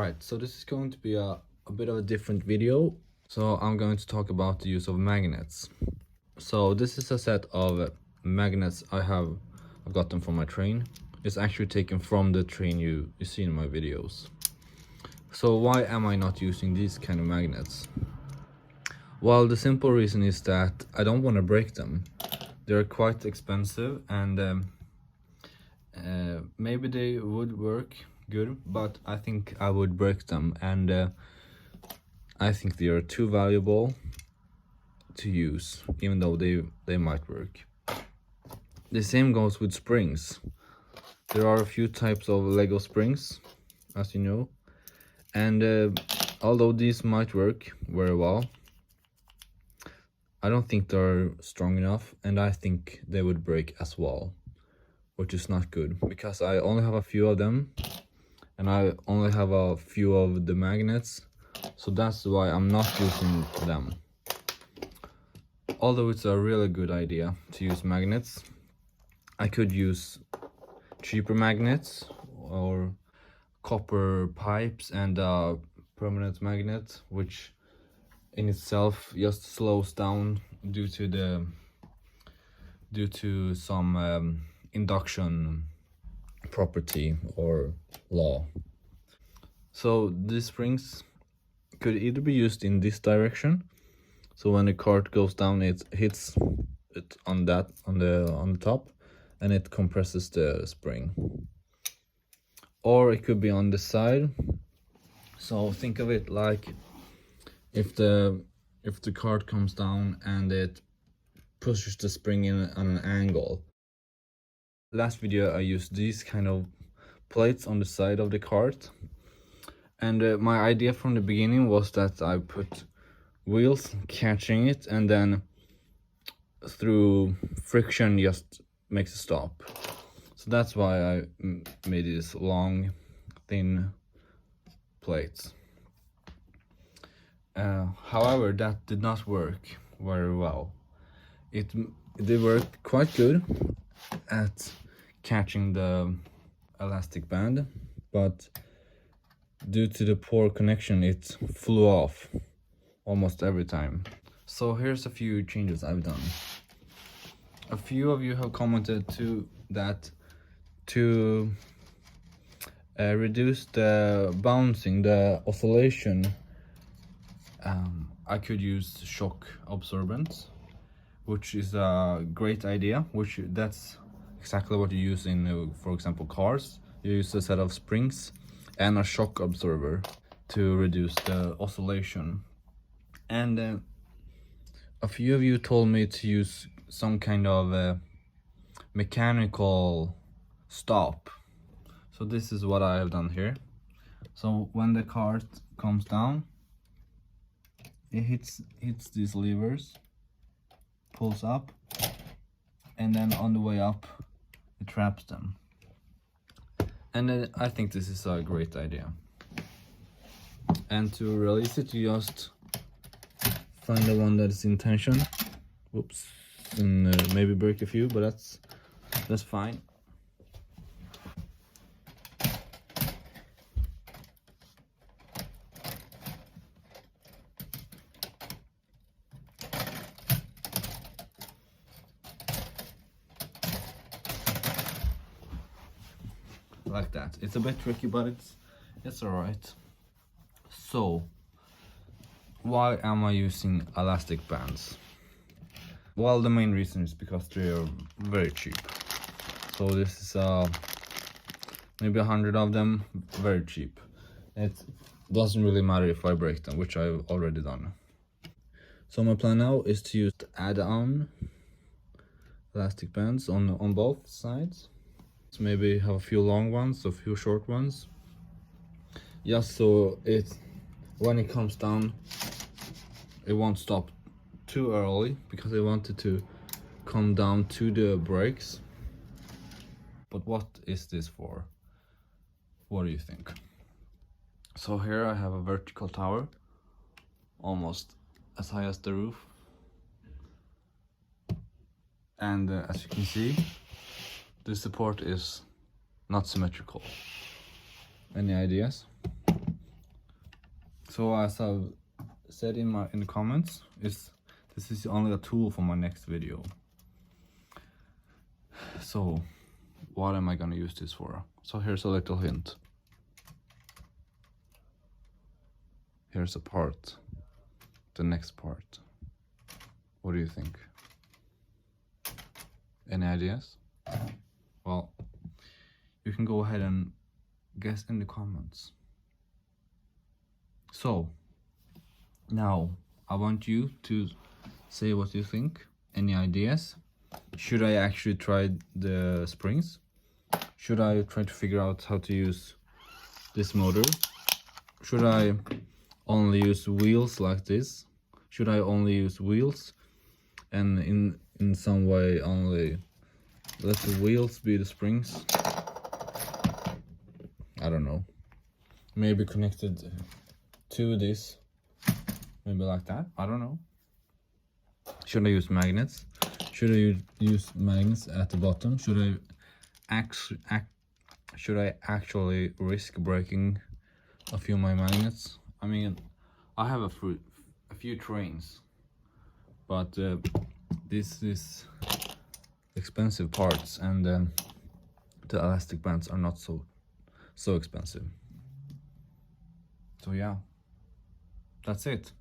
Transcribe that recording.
Alright, so this is going to be a bit of a different video. So I'm going to talk about the use of magnets. So this is a set of magnets I've gotten from my train. It's actually taken from the train you see in my videos. So why am I not using these kind of magnets? Well, the simple reason is that I don't want to break them. They're quite expensive and maybe they would work good, but I think I would break them, and I think they are too valuable to use, even though they might work. The same goes with springs. There are a few types of Lego springs, as you know, and although these might work very well, I don't think they're strong enough, and I think they would break as well, which is not good, because I only have a few of them, and I only have a few of the magnets, so that's why I'm not using them. Although it's a really good idea to use magnets, I could use cheaper magnets or copper pipes and a permanent magnet, which in itself just slows down due to some induction property or law. So these springs could either be used in this direction, so when the cart goes down it hits it on the top and it compresses the spring, or it could be on the side. So think of it like if the cart comes down and it pushes the spring in on an angle. Last video I used these kind of plates on the side of the cart, and my idea from the beginning was that I put wheels catching it, and then through friction just makes it stop. So that's why I made these long thin plates. However, that did not work very well. It worked quite good at catching the elastic band, but due to the poor connection it flew off almost every time. So here's a few changes I've done. A few of you have commented to reduce the bouncing, the oscillation, I could use shock absorbents, which is a great idea. That's exactly what you use in, for example, cars. You use a set of springs and a shock absorber to reduce the oscillation. And a few of you told me to use some kind of mechanical stop. So this is what I have done here. So when the cart comes down, it hits these levers, pulls up, and then on the way up it traps them. And I think this is a great idea. And to release it, you just find the one that is in tension. Whoops. And maybe break a few, but that's fine. Like that. It's a bit tricky, but it's alright. So why am I using elastic bands? Well, the main reason is because they are very cheap. So this is maybe 100 of them, very cheap. It doesn't really matter if I break them, which I've already done. So my plan now is to use add-on elastic bands on both sides. So maybe have a few long ones, a few short ones, just so when it comes down it won't stop too early, because I wanted to come down to the brakes. But what is this for? What do you think? So here I have a vertical tower, almost as high as the roof, and as you can see, the support is not symmetrical. Any ideas? So as I've said in the comments, this is only a tool for my next video. So what am I gonna use this for? So here's a little hint. Here's a part. The next part. What do you think? Any ideas? Well, you can go ahead and guess in the comments. So now I want you to say what you think. Any ideas? Should I actually try the springs? Should I try to figure out how to use this motor? Should I only use wheels like this? Should I only use wheels and in some way only let the wheels be the springs? I don't know. Maybe connected to this, maybe like that. I don't know. Should I use magnets? Should I use magnets at the bottom? Should I actually risk breaking a few of my magnets? I mean, I have a few trains, but this is expensive parts, and the elastic bands are not so expensive. So yeah, that's it.